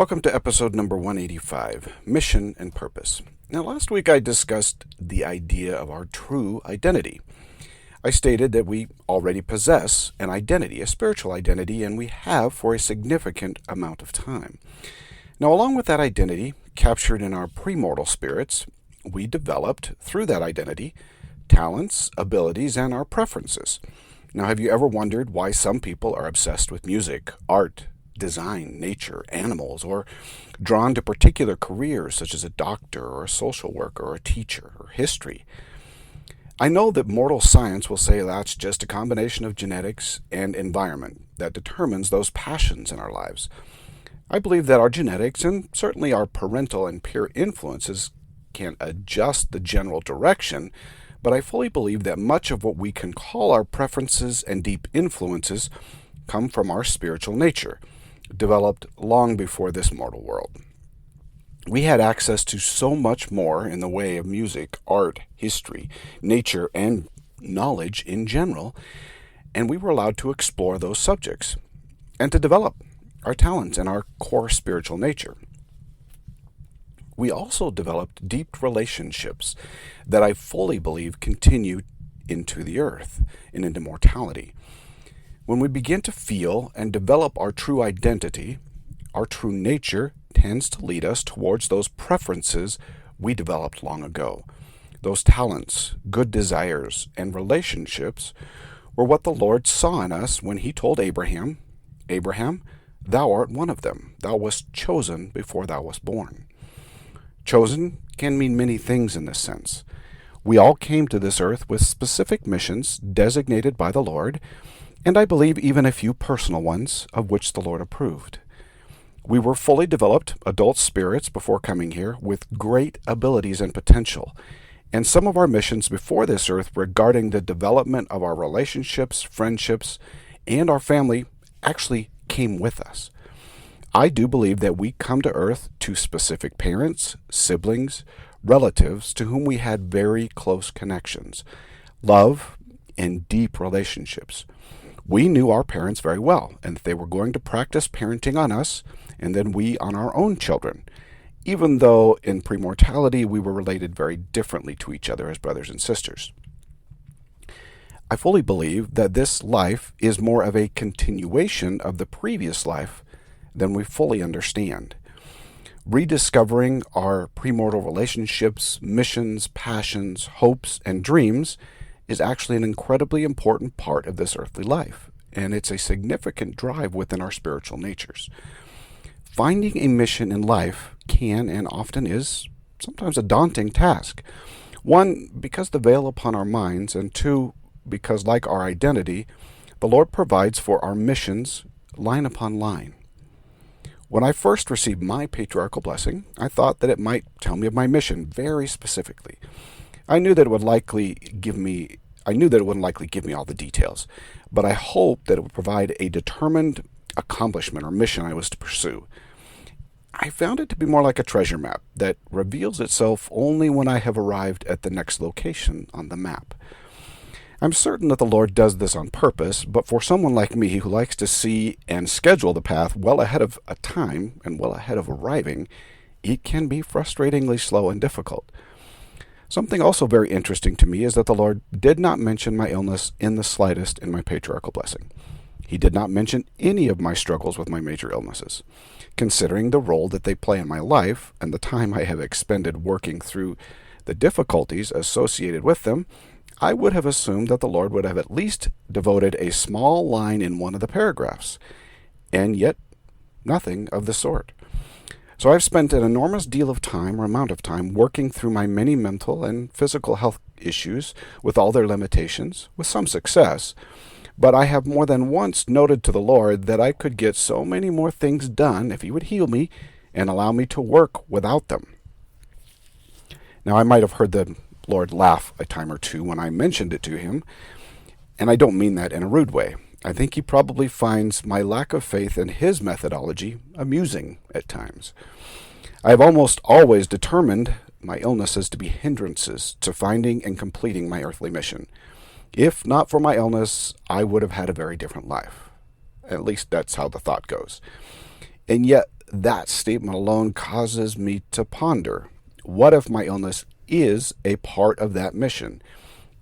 Welcome to episode number 185, Mission and Purpose. Now, last week I discussed the idea of our true identity. I stated that we already possess an identity, a spiritual identity, and we have for a significant amount of time. Now, along with that identity, captured in our premortal spirits, we developed, through that identity, talents, abilities, and our preferences. Now, have you ever wondered why some people are obsessed with music, art, design, nature, animals, or drawn to particular careers such as a doctor or a social worker or a teacher or history? I know that mortal science will say that's just a combination of genetics and environment that determines those passions in our lives. I believe that our genetics and certainly our parental and peer influences can adjust the general direction, but I fully believe that much of what we can call our preferences and deep influences come from our spiritual nature, developed long before this mortal world. We had access to so much more in the way of music, art, history, nature, and knowledge in general, and we were allowed to explore those subjects and to develop our talents and our core spiritual nature. We also developed deep relationships that I fully believe continue into the earth and into mortality. When we begin to feel and develop our true identity, our true nature tends to lead us towards those preferences we developed long ago. Those talents, good desires, and relationships were what the Lord saw in us when He told Abraham, "Abraham, thou art one of them. Thou wast chosen before thou wast born." Chosen can mean many things in this sense. We all came to this earth with specific missions designated by the Lord, and I believe even a few personal ones of which the Lord approved. We were fully developed adult spirits before coming here with great abilities and potential, and some of our missions before this earth regarding the development of our relationships, friendships, and our family actually came with us. I do believe that we come to earth to specific parents, siblings, relatives to whom we had very close connections, love, and deep relationships. We knew our parents very well, and they were going to practice parenting on us, and then we on our own children, even though in premortality we were related very differently to each other as brothers and sisters. I fully believe that this life is more of a continuation of the previous life than we fully understand. Rediscovering our premortal relationships, missions, passions, hopes, and dreams is actually an incredibly important part of this earthly life, and it's a significant drive within our spiritual natures. Finding a mission in life can and often is sometimes a daunting task. One, because the veil upon our minds, and two, because like our identity, the Lord provides for our missions line upon line. When I first received my patriarchal blessing, I thought that it might tell me of my mission very specifically. I knew that it wouldn't likely give me all the details, but I hoped that it would provide a determined accomplishment or mission I was to pursue. I found it to be more like a treasure map that reveals itself only when I have arrived at the next location on the map. I'm certain that the Lord does this on purpose, but for someone like me who likes to see and schedule the path well ahead of a time and well ahead of arriving, it can be frustratingly slow and difficult. Something also very interesting to me is that the Lord did not mention my illness in the slightest in my patriarchal blessing. He did not mention any of my struggles with my major illnesses. Considering the role that they play in my life and the time I have expended working through the difficulties associated with them, I would have assumed that the Lord would have at least devoted a small line in one of the paragraphs, and yet nothing of the sort. So I've spent an enormous deal of time or amount of time working through my many mental and physical health issues with all their limitations, with some success, but I have more than once noted to the Lord that I could get so many more things done if He would heal me and allow me to work without them. Now, I might have heard the Lord laugh a time or two when I mentioned it to Him, and I don't mean that in a rude way. I think He probably finds my lack of faith in His methodology amusing at times. I have almost always determined my illnesses to be hindrances to finding and completing my earthly mission. If not for my illness, I would have had a very different life. At least that's how the thought goes. And yet, that statement alone causes me to ponder, what if my illness is a part of that mission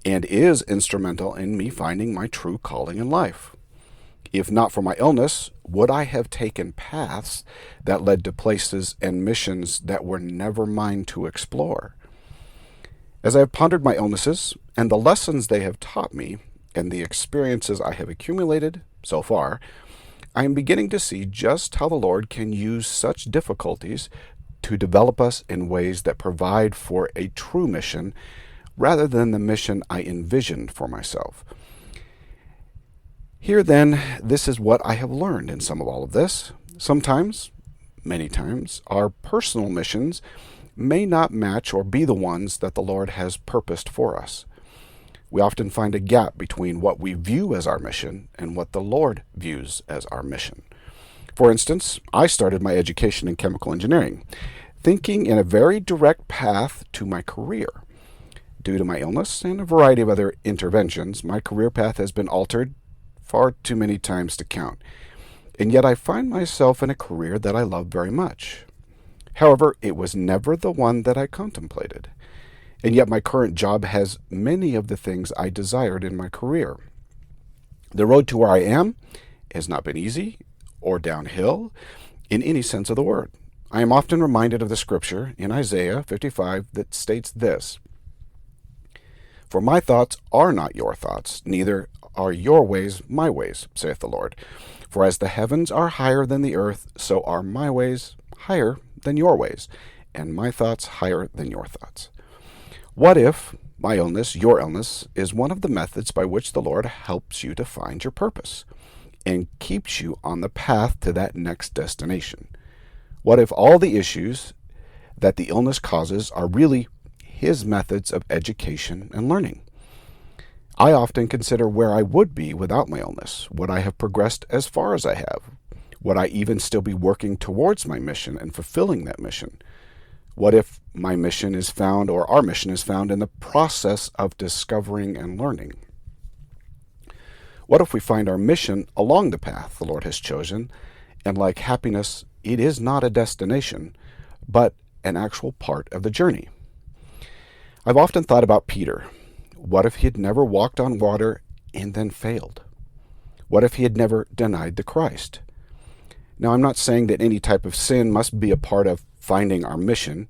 and is instrumental in me finding my true calling in life? If not for my illness, would I have taken paths that led to places and missions that were never mine to explore? As I have pondered my illnesses and the lessons they have taught me and the experiences I have accumulated so far, I am beginning to see just how the Lord can use such difficulties to develop us in ways that provide for a true mission rather than the mission I envisioned for myself. Here then, this is what I have learned in some of all of this. Sometimes, many times, our personal missions may not match or be the ones that the Lord has purposed for us. We often find a gap between what we view as our mission and what the Lord views as our mission. For instance, I started my education in chemical engineering, thinking in a very direct path to my career. Due to my illness and a variety of other interventions, my career path has been altered far too many times to count, and yet I find myself in a career that I love very much. However, it was never the one that I contemplated, and yet my current job has many of the things I desired in my career. The road to where I am has not been easy or downhill in any sense of the word. I am often reminded of the scripture in Isaiah 55 that states this: "For my thoughts are not your thoughts, neither are your ways my ways, saith the Lord. For as the heavens are higher than the earth, so are my ways higher than your ways, and my thoughts higher than your thoughts." What if my illness, your illness, is one of the methods by which the Lord helps you to find your purpose and keeps you on the path to that next destination? What if all the issues that the illness causes are really His methods of education and learning? I often consider where I would be without my illness. Would I have progressed as far as I have? Would I even still be working towards my mission and fulfilling that mission? What if my mission is found, or our mission is found, in the process of discovering and learning? What if we find our mission along the path the Lord has chosen, and like happiness, it is not a destination, but an actual part of the journey? I've often thought about Peter. What if he had never walked on water and then failed? What if he had never denied the Christ? Now, I'm not saying that any type of sin must be a part of finding our mission,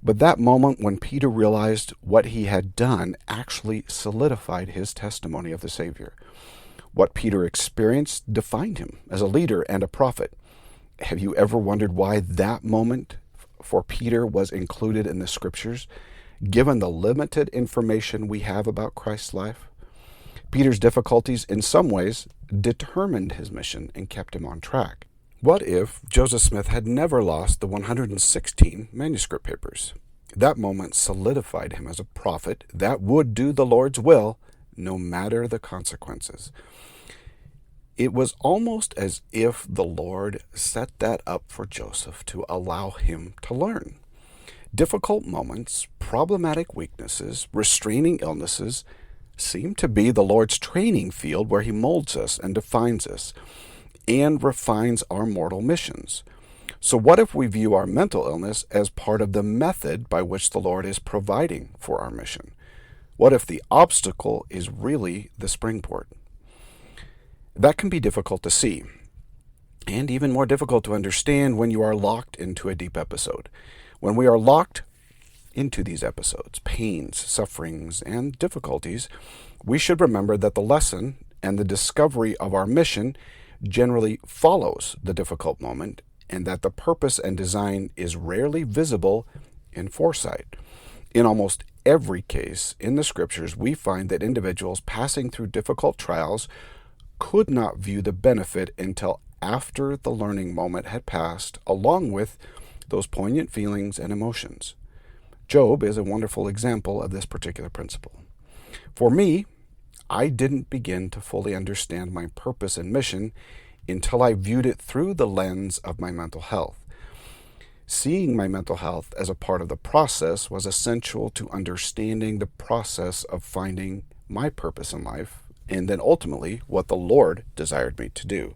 but that moment when Peter realized what he had done actually solidified his testimony of the Savior. What Peter experienced defined him as a leader and a prophet. Have you ever wondered why that moment for Peter was included in the Scriptures, given the limited information we have about Christ's life? Peter's difficulties, in some ways, determined his mission and kept him on track. What if Joseph Smith had never lost the 116 manuscript papers? That moment solidified him as a prophet that would do the Lord's will, no matter the consequences. It was almost as if the Lord set that up for Joseph to allow him to learn. Difficult moments, problematic weaknesses, restraining illnesses seem to be the Lord's training field where He molds us and defines us and refines our mortal missions. So what if we view our mental illness as part of the method by which the Lord is providing for our mission? What if the obstacle is really the springboard? That can be difficult to see, and even more difficult to understand when you are locked into a deep episode. When we are locked into these episodes, pains, sufferings, and difficulties, we should remember that the lesson and the discovery of our mission generally follows the difficult moment, and that the purpose and design is rarely visible in foresight. In almost every case in the Scriptures, we find that individuals passing through difficult trials could not view the benefit until after the learning moment had passed, along with those poignant feelings and emotions. Job is a wonderful example of this particular principle. For me, I didn't begin to fully understand my purpose and mission until I viewed it through the lens of my mental health. Seeing my mental health as a part of the process was essential to understanding the process of finding my purpose in life, and then ultimately what the Lord desired me to do.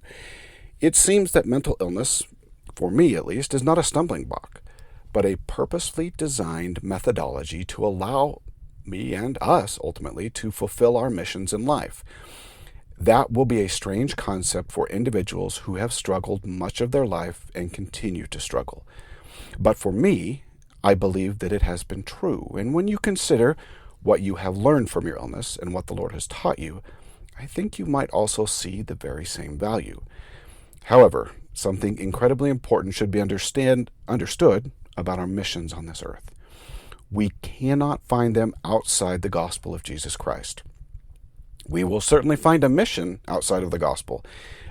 It seems that mental illness, for me at least, is not a stumbling block, but a purposefully designed methodology to allow me and us, ultimately, to fulfill our missions in life. That will be a strange concept for individuals who have struggled much of their life and continue to struggle. But for me, I believe that it has been true. And when you consider what you have learned from your illness and what the Lord has taught you, I think you might also see the very same value. However, something incredibly important should be understood about our missions on this earth. We cannot find them outside the gospel of Jesus Christ. We will certainly find a mission outside of the gospel,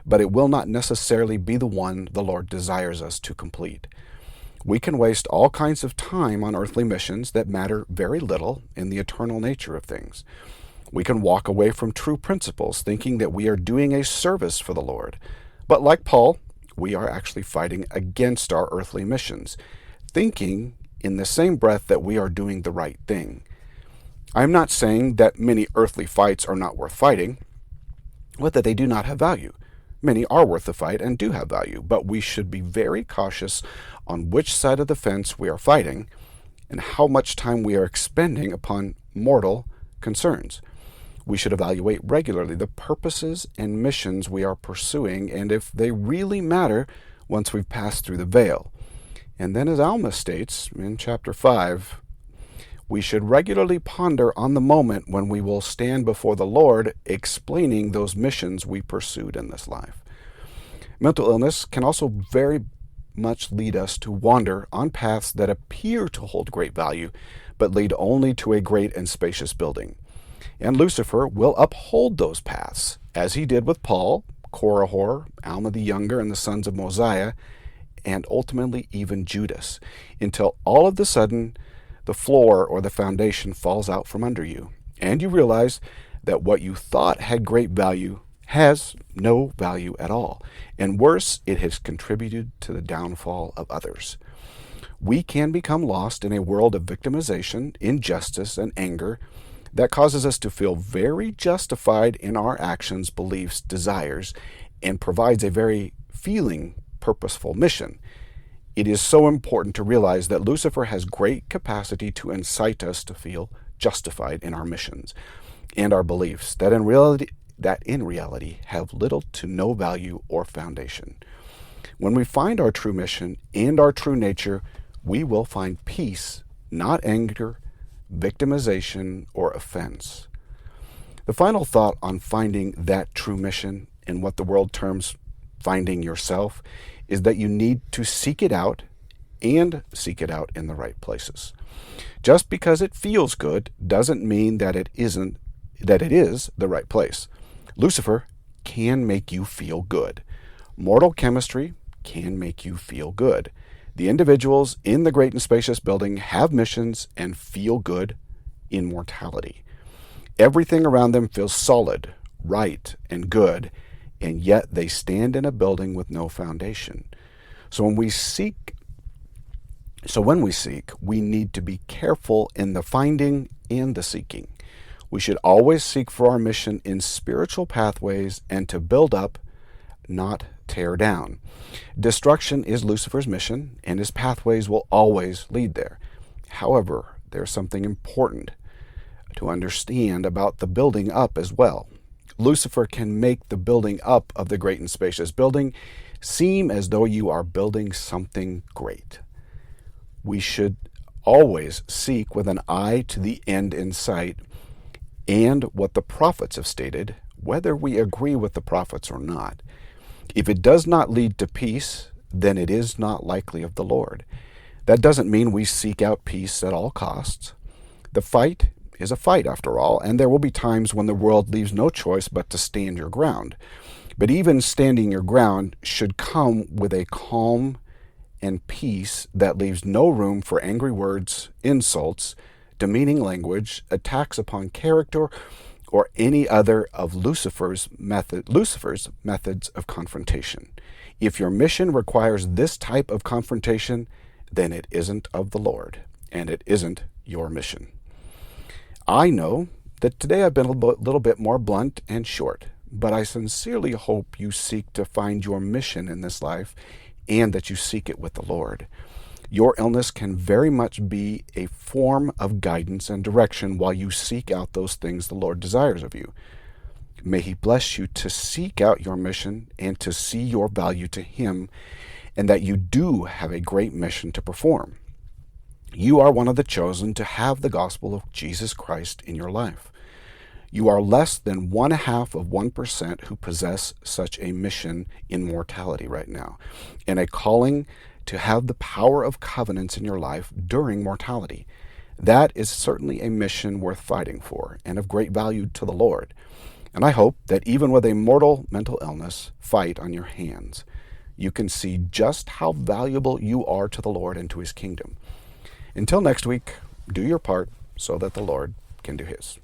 but it will not necessarily be the one the Lord desires us to complete. We can waste all kinds of time on earthly missions that matter very little in the eternal nature of things. We can walk away from true principles thinking that we are doing a service for the Lord. But like Paul, we are actually fighting against our earthly missions, thinking in the same breath that we are doing the right thing. I'm not saying that many earthly fights are not worth fighting, but that they do not have value. Many are worth the fight and do have value, but we should be very cautious on which side of the fence we are fighting and how much time we are expending upon mortal concerns. We should evaluate regularly the purposes and missions we are pursuing and if they really matter once we've passed through the veil. And then, as Alma states in chapter 5, we should regularly ponder on the moment when we will stand before the Lord explaining those missions we pursued in this life. Mental illness can also very much lead us to wander on paths that appear to hold great value, but lead only to a great and spacious building. And Lucifer will uphold those paths, as he did with Paul, Korihor, Alma the Younger, and the sons of Mosiah, and ultimately even Judas, until all of a sudden the floor or the foundation falls out from under you, and you realize that what you thought had great value has no value at all, and worse, it has contributed to the downfall of others. We can become lost in a world of victimization, injustice, and anger that causes us to feel very justified in our actions, beliefs, desires, and provides a very feeling purposeful mission. It is so important to realize that Lucifer has great capacity to incite us to feel justified in our missions and our beliefs that in reality have little to no value or foundation. When we find our true mission and our true nature, we will find peace, not anger, victimization, or offense. The final thought on finding that true mission in what the world terms finding yourself is that you need to seek it out and seek it out in the right places. Just because it feels good doesn't mean that it is the right place. Lucifer can make you feel good. Mortal chemistry can make you feel good. The individuals in the great and spacious building have missions and feel good in mortality. Everything around them feels solid, right, and good, and yet they stand in a building with no foundation. So when we seek, we need to be careful in the finding and the seeking. We should always seek for our mission in spiritual pathways and to build up, not tear down. Destruction is Lucifer's mission, and his pathways will always lead there. However, there's something important to understand about the building up as well. Lucifer can make the building up of the great and spacious building seem as though you are building something great. We should always seek with an eye to the end in sight and what the prophets have stated, whether we agree with the prophets or not. If it does not lead to peace, then it is not likely of the Lord. That doesn't mean we seek out peace at all costs. The fight is a fight, after all, and there will be times when the world leaves no choice but to stand your ground. But even standing your ground should come with a calm and peace that leaves no room for angry words, insults, demeaning language, attacks upon character, or any other of Lucifer's methods of confrontation. If your mission requires this type of confrontation, then it isn't of the Lord, and it isn't your mission. I know that today I've been a little bit more blunt and short, but I sincerely hope you seek to find your mission in this life and that you seek it with the Lord. Your illness can very much be a form of guidance and direction while you seek out those things the Lord desires of you. May He bless you to seek out your mission and to see your value to Him, and that you do have a great mission to perform. You are one of the chosen to have the gospel of Jesus Christ in your life. You are less than 0.5% who possess such a mission in mortality right now, and a calling to have the power of covenants in your life during mortality. That is certainly a mission worth fighting for and of great value to the Lord. And I hope that even with a mortal mental illness fight on your hands, you can see just how valuable you are to the Lord and to His kingdom. Until next week, do your part so that the Lord can do His.